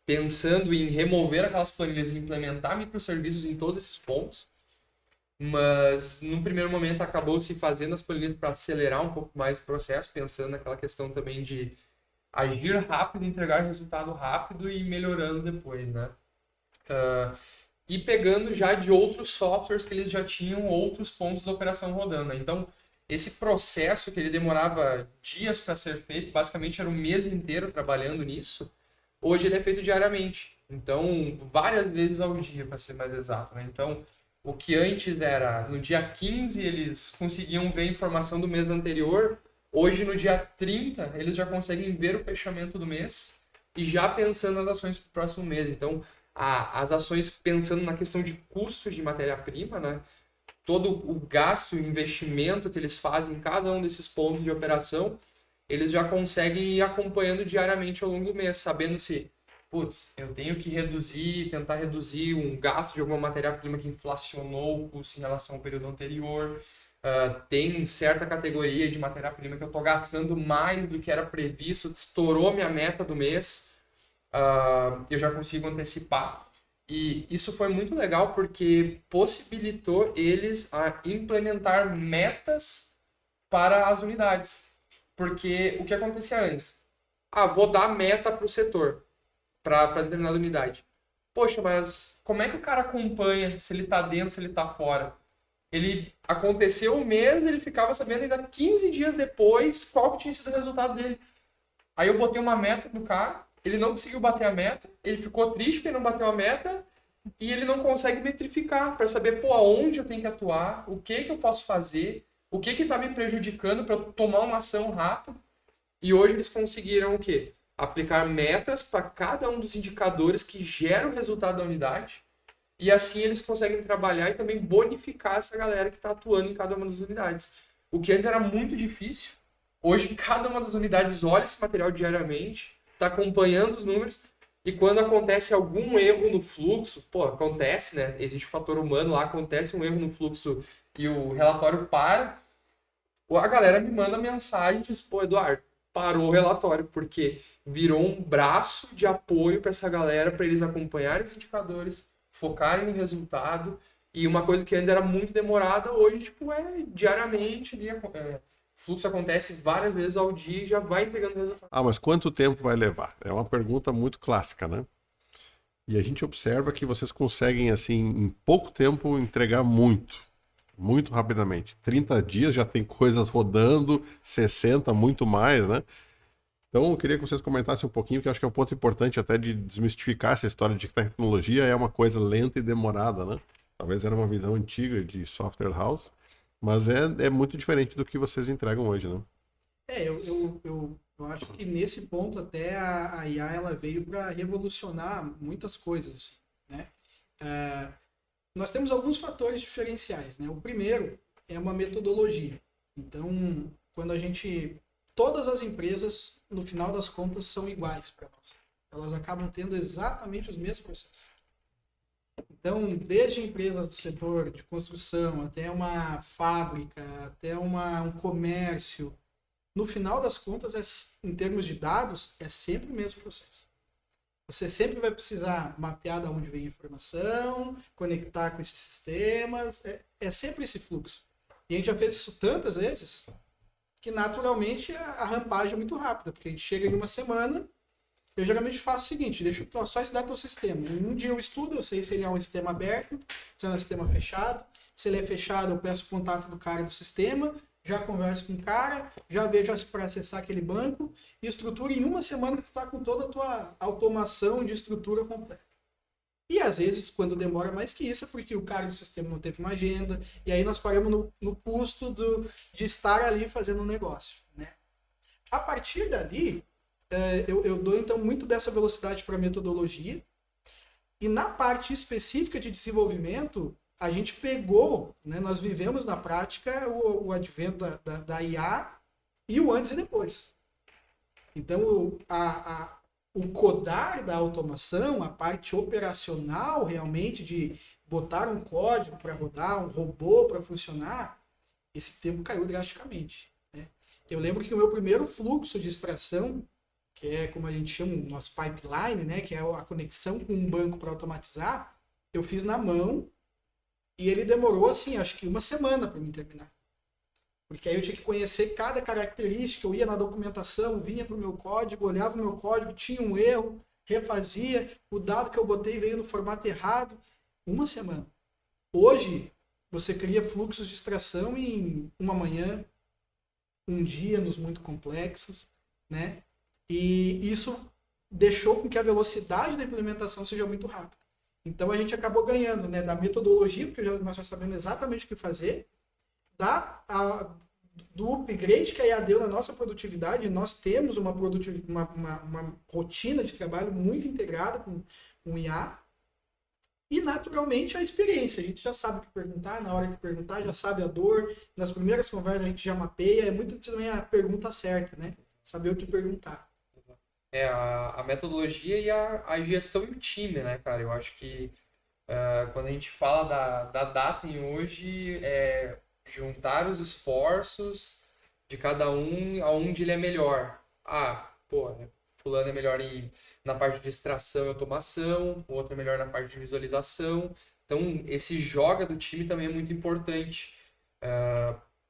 pensando em remover aquelas planilhas e implementar microserviços em todos esses pontos. Mas no primeiro momento acabou se fazendo as planilhas para acelerar um pouco mais o processo, pensando naquela questão também de agir rápido, entregar resultado rápido e melhorando depois, né? E pegando já de outros softwares que eles já tinham outros pontos da operação rodando, né? Então, esse processo que ele demorava dias para ser feito, basicamente era um mês inteiro trabalhando nisso, hoje ele é feito diariamente. Então, várias vezes ao dia, para ser mais exato, né? Então, o que antes era, no dia 15 eles conseguiam ver a informação do mês anterior, hoje no dia 30 eles já conseguem ver o fechamento do mês e já pensando nas ações para o próximo mês. Então, as ações pensando na questão de custos de matéria-prima, né? Todo o gasto e investimento que eles fazem em cada um desses pontos de operação, eles já conseguem ir acompanhando diariamente ao longo do mês, sabendo se, eu tenho que tentar reduzir um gasto de alguma matéria-prima que inflacionou o custo em relação ao período anterior, tem certa categoria de matéria-prima que eu estou gastando mais do que era previsto, estourou minha meta do mês, eu já consigo antecipar. E isso foi muito legal porque possibilitou eles a implementar metas para as unidades. Porque o que acontecia antes? Vou dar meta para o setor, para determinada unidade. Poxa, mas como é que o cara acompanha se ele está dentro, se ele está fora? Ele aconteceu um mês, ele ficava sabendo ainda 15 dias depois qual que tinha sido o resultado dele. Aí eu botei uma meta no cara, ele não conseguiu bater a meta, ele ficou triste porque não bateu a meta e ele não consegue metrificar para saber aonde eu tenho que atuar, o que eu posso fazer, o que está me prejudicando para eu tomar uma ação rápida. E hoje eles conseguiram o quê? Aplicar metas para cada um dos indicadores que geram o resultado da unidade e assim eles conseguem trabalhar e também bonificar essa galera que está atuando em cada uma das unidades. O que antes era muito difícil, hoje cada uma das unidades olha esse material diariamente, está acompanhando os números e quando acontece algum erro no fluxo, acontece, né? Existe o fator humano lá, acontece um erro no fluxo e o relatório para, a galera me manda mensagem e diz, Eduardo, parou o relatório, porque virou um braço de apoio para essa galera, para eles acompanharem os indicadores, focarem no resultado, e uma coisa que antes era muito demorada, hoje, diariamente, o fluxo acontece várias vezes ao dia e já vai entregando resultado. Mas quanto tempo vai levar? É uma pergunta muito clássica, né? E a gente observa que vocês conseguem, assim, em pouco tempo, entregar muito rapidamente. 30 dias já tem coisas rodando, 60, muito mais, né? Então, eu queria que vocês comentassem um pouquinho, que eu acho que é um ponto importante até de desmistificar essa história de que tecnologia é uma coisa lenta e demorada, né? Talvez era uma visão antiga de software house, mas é muito diferente do que vocês entregam hoje, né? Eu acho que nesse ponto até a IA ela veio para revolucionar muitas coisas, assim, né? Nós temos alguns fatores diferenciais, né? O primeiro é uma metodologia. Então, quando todas as empresas, no final das contas, são iguais para nós. Elas acabam tendo exatamente os mesmos processos. Então, desde empresas do setor de construção, até uma fábrica, até um comércio, no final das contas, em termos de dados, é sempre o mesmo processo. Você sempre vai precisar mapear de onde vem a informação, conectar com esses sistemas, é sempre esse fluxo. E a gente já fez isso tantas vezes que naturalmente a rampagem é muito rápida, porque a gente chega em uma semana, eu geralmente faço o seguinte, deixa eu só estudar teu sistema. Em um dia eu estudo, eu sei se ele é um sistema aberto, se ele é um sistema fechado. Se ele é fechado, eu peço o contato do cara do sistema, já converso com o cara, já vejo para acessar aquele banco e estrutura em uma semana que tu está com toda a tua automação de estrutura completa. E às vezes, quando demora mais que isso, é porque o cara do sistema não teve uma agenda, e aí nós paramos no custo de estar ali fazendo um negócio, né? A partir dali, eu dou então muito dessa velocidade para a metodologia, e na parte específica de desenvolvimento, a gente pegou, né, nós vivemos na prática o advento da IA e o antes e depois. Então, o codar da automação, a parte operacional realmente de botar um código para rodar, um robô para funcionar, esse tempo caiu drasticamente, né? Eu lembro que o meu primeiro fluxo de extração, que é como a gente chama o nosso pipeline, né, que é a conexão com um banco para automatizar, eu fiz na mão e ele demorou, assim, acho que uma semana para me terminar. Porque aí eu tinha que conhecer cada característica, eu ia na documentação, vinha para o meu código, olhava o meu código, tinha um erro, refazia, o dado que eu botei veio no formato errado. Uma semana. Hoje, você cria fluxos de extração em uma manhã, um dia nos muito complexos, né? E isso deixou com que a velocidade da implementação seja muito rápida. Então a gente acabou ganhando, né, da metodologia, porque nós já sabemos exatamente o que fazer, do upgrade que a IA deu na nossa produtividade. Nós temos uma rotina de trabalho muito integrada com IA, e naturalmente a experiência. A gente já sabe o que perguntar, na hora que perguntar, já sabe a dor, nas primeiras conversas a gente já mapeia, é muito também a pergunta certa, né? Saber o que perguntar. A metodologia e a gestão e o time, né, cara? Eu acho que quando a gente fala da Datem hoje, é juntar os esforços de cada um aonde ele é melhor. Fulano é melhor na parte de extração e automação, o outro é melhor na parte de visualização. Então, esse joga do time também é muito importante.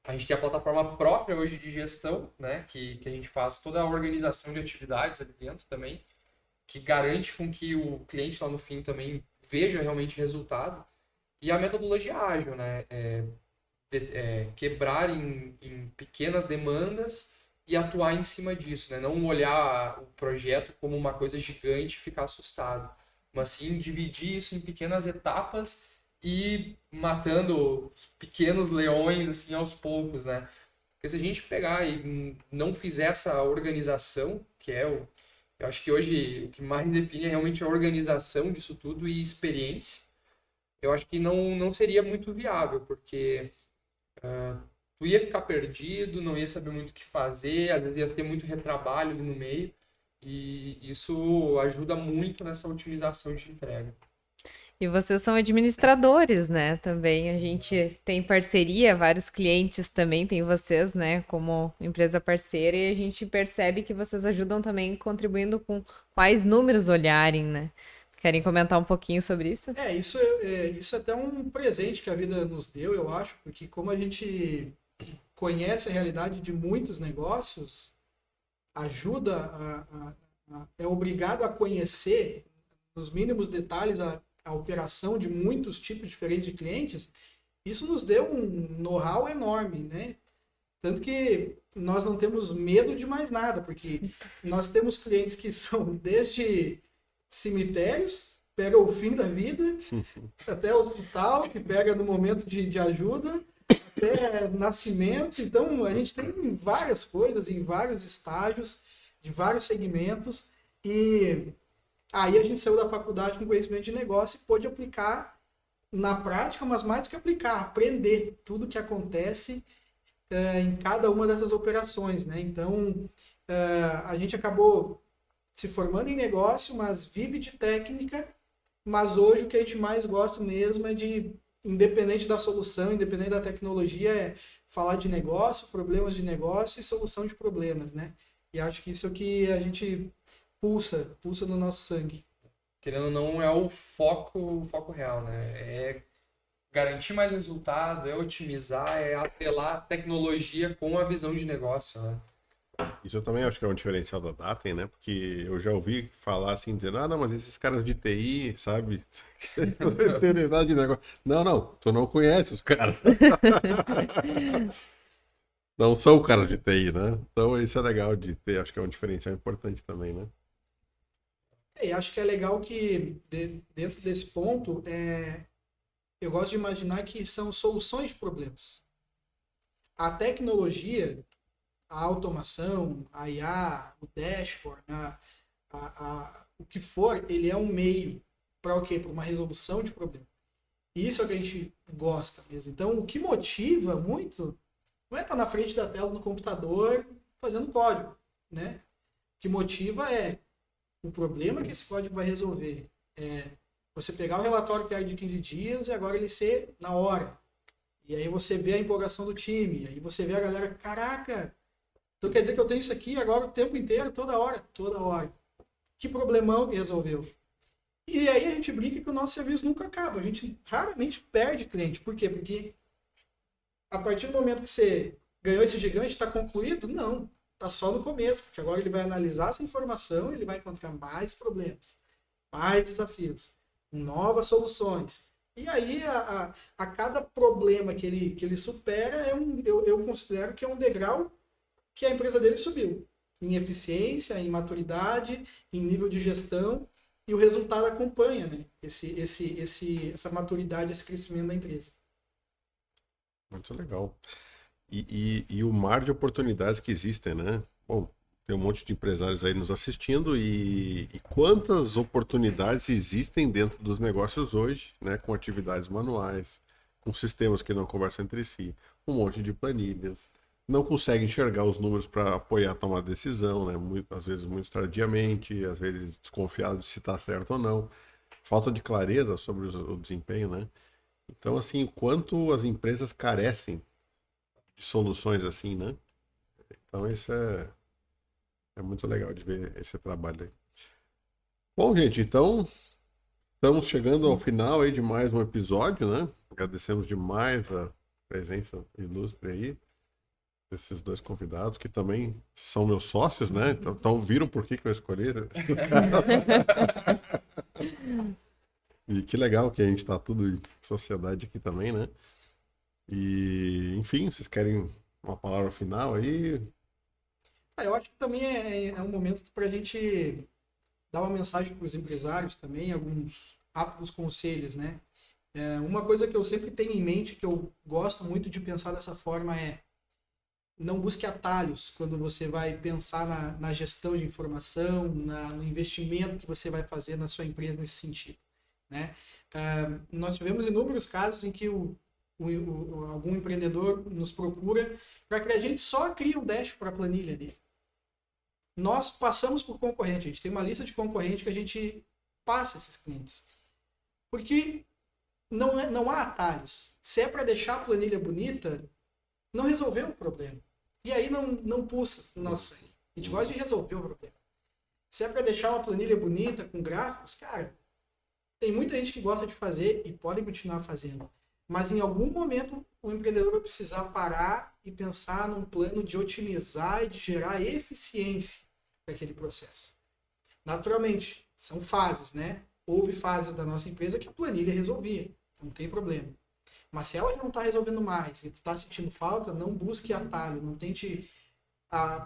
A gente tem a plataforma própria hoje de gestão, né, que a gente faz toda a organização de atividades ali dentro também, que garante com que o cliente lá no fim também veja realmente resultado. E a metodologia ágil, né, quebrar em pequenas demandas e atuar em cima disso, né, não olhar o projeto como uma coisa gigante e ficar assustado, mas sim dividir isso em pequenas etapas e matando os pequenos leões assim aos poucos, né? Porque se a gente pegar e não fizer essa organização, que eu acho que hoje o que mais define é realmente a organização disso tudo e experiência, eu acho que não seria muito viável, porque tu ia ficar perdido, não ia saber muito o que fazer, às vezes ia ter muito retrabalho ali no meio, e isso ajuda muito nessa otimização de entrega. E vocês são administradores, né? Também a gente tem parceria, vários clientes também tem vocês, né? Como empresa parceira, e a gente percebe que vocês ajudam também contribuindo com quais números olharem, né? Querem comentar um pouquinho sobre isso? Isso é até um presente que a vida nos deu, eu acho, porque como a gente conhece a realidade de muitos negócios, é obrigado a conhecer nos mínimos detalhes a operação de muitos tipos diferentes de clientes. Isso nos deu um know-how enorme, né? Tanto que nós não temos medo de mais nada, porque nós temos clientes que são desde cemitérios pega o fim da vida, até o hospital, que pega no momento de ajuda, até nascimento. Então, a gente tem várias coisas, em vários estágios, de vários segmentos, e aí a gente saiu da faculdade com conhecimento de negócio e pôde aplicar na prática, mas mais do que aplicar, aprender tudo que acontece em cada uma dessas operações, né? Então, a gente acabou se formando em negócio, mas vive de técnica, mas hoje o que a gente mais gosta mesmo é de, independente da solução, independente da tecnologia, é falar de negócio, problemas de negócio e solução de problemas, né? E acho que isso é o que a gente pulsa no nosso sangue. Querendo ou não, é o foco real, né? É garantir mais resultado, é otimizar, é atrelar a tecnologia com a visão de negócio, né? Isso eu também acho que é um diferencial da Datem, né? Porque eu já ouvi falar assim, dizendo, não, mas esses caras de TI, sabe? Eternidade de negócio. Não, tu não conhece os caras. Não são caras de TI, né? Então isso é legal de ter, acho que é um diferencial importante também, né? E acho que é legal que, dentro desse ponto, eu gosto de imaginar que são soluções de problemas. A tecnologia, a automação, a IA, o dashboard, o que for, ele é um meio para o quê? Para uma resolução de problema. E isso é o que a gente gosta mesmo. Então, o que motiva muito não é estar na frente da tela do computador fazendo código, né? O que motiva é o problema que esse código vai resolver. Você pegar o relatório que era de 15 dias e agora ele ser na hora. E aí você vê a empolgação do time, aí você vê a galera, caraca, então quer dizer que eu tenho isso aqui agora o tempo inteiro, toda hora. Que problemão que resolveu. E aí a gente brinca que o nosso serviço nunca acaba, a gente raramente perde cliente. Por quê? Porque a partir do momento que você ganhou esse gigante, está concluído? Não, está só no começo, porque agora ele vai analisar essa informação e ele vai encontrar mais problemas, mais desafios, novas soluções. E aí, a cada problema que ele supera, eu considero que é um degrau que a empresa dele subiu. Em eficiência, em maturidade, em nível de gestão, e o resultado acompanha, né? Essa maturidade, esse crescimento da empresa. Muito legal. E o mar de oportunidades que existem, né? Bom, tem um monte de empresários aí nos assistindo e quantas oportunidades existem dentro dos negócios hoje, né? Com atividades manuais, com sistemas que não conversam entre si, um monte de planilhas, não conseguem enxergar os números para apoiar a tomar decisão, né? Às vezes muito tardiamente, às vezes desconfiado de se está certo ou não, falta de clareza sobre o desempenho, né? Então, assim, quanto as empresas carecem de soluções assim, né? Então, isso é muito legal de ver esse trabalho aí. Bom, gente, então estamos chegando ao final aí de mais um episódio, né? Agradecemos demais a presença ilustre aí desses dois convidados, que também são meus sócios, né? Então viram por que eu escolhi. E que legal que a gente está tudo em sociedade aqui também, né? E, enfim, vocês querem uma palavra final aí? Eu acho que também é um momento para a gente dar uma mensagem para os empresários também, alguns rápidos conselhos, né? Uma coisa que eu sempre tenho em mente, que eu gosto muito de pensar dessa forma, é não busque atalhos quando você vai pensar na gestão de informação, no investimento que você vai fazer na sua empresa nesse sentido, né? Nós tivemos inúmeros casos em que algum empreendedor nos procura para que a gente só crie um dash para a planilha dele. Nós passamos por concorrente, a gente tem uma lista de concorrente que a gente passa esses clientes. Porque não há atalhos. Se é para deixar a planilha bonita, não resolveu o problema. E aí não pulsa no nosso sangue. A gente gosta de resolver o problema. Se é para deixar uma planilha bonita, com gráficos, cara, tem muita gente que gosta de fazer e pode continuar fazendo. Mas em algum momento o empreendedor vai precisar parar e pensar num plano de otimizar e de gerar eficiência para aquele processo. Naturalmente, são fases, né? Houve fases da nossa empresa que a planilha resolvia, não tem problema. Mas se ela não está resolvendo mais e está sentindo falta, não busque atalho, não tente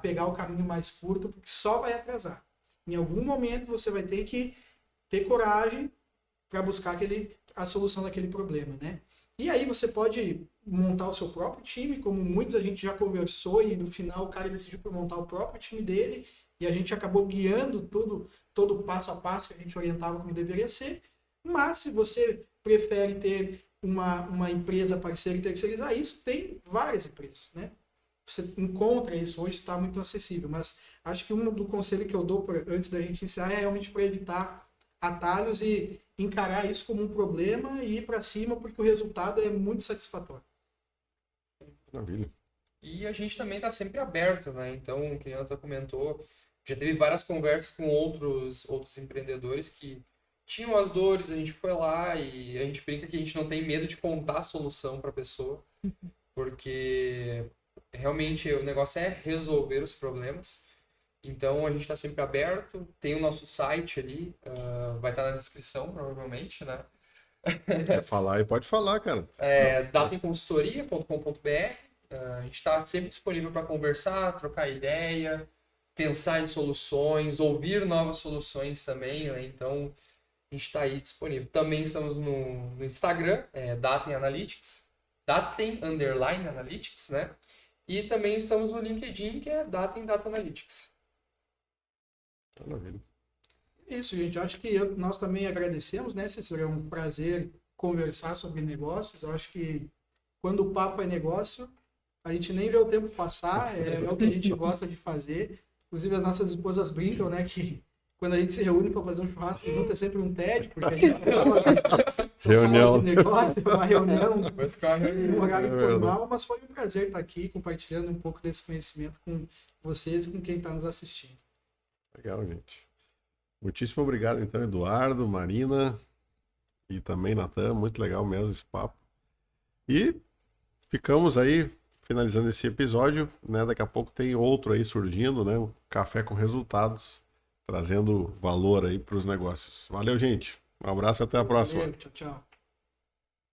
pegar o caminho mais curto, porque só vai atrasar. Em algum momento você vai ter que ter coragem para buscar a solução daquele problema, né? E aí você pode montar o seu próprio time, como muitos a gente já conversou e no final o cara decidiu por montar o próprio time dele e a gente acabou guiando todo o passo a passo que a gente orientava como deveria ser. Mas se você prefere ter uma empresa parceira e terceirizar isso, tem várias empresas, né? Você encontra isso, hoje está muito acessível, mas acho que um do conselho que eu dou antes da gente iniciar é realmente para evitar atalhos e encarar isso como um problema e ir para cima, porque o resultado é muito satisfatório. Maravilha. E a gente também está sempre aberto, né? Então, o que a Anta comentou, já teve várias conversas com outros empreendedores que tinham as dores, a gente foi lá e a gente brinca que a gente não tem medo de contar a solução para a pessoa, porque realmente o negócio é resolver os problemas. Então a gente está sempre aberto, tem o nosso site ali, vai estar na descrição provavelmente, né? Quer falar aí? Pode falar, cara. datemconsultoria.com.br. A gente está sempre disponível para conversar, trocar ideia, pensar em soluções, ouvir novas soluções também, né? Então a gente está aí disponível. Também estamos no Instagram, Datem Analytics, Datem_Analytics, né? E também estamos no LinkedIn, que é Datem Data Analytics. Maravilha. Isso, gente. Eu acho que nós também agradecemos, né, Cícero? É um prazer conversar sobre negócios. Eu acho que quando o papo é negócio, a gente nem vê o tempo passar, é o que a gente gosta de fazer. Inclusive, as nossas esposas brincam, né, que quando a gente se reúne para fazer um churrasco junto é sempre um tédio, porque a gente Reunião. de negócio, uma reunião, um horário É formal, mas foi um prazer estar aqui compartilhando um pouco desse conhecimento com vocês e com quem está nos assistindo. Legal, gente. Muitíssimo obrigado, então, Eduardo, Marina e também Natan. Muito legal mesmo esse papo. E ficamos aí finalizando esse episódio, né? Daqui a pouco tem outro aí surgindo, né? Um Café com Resultados, trazendo valor aí para os negócios. Valeu, gente. Um abraço e até a próxima. Valeu, tchau, tchau.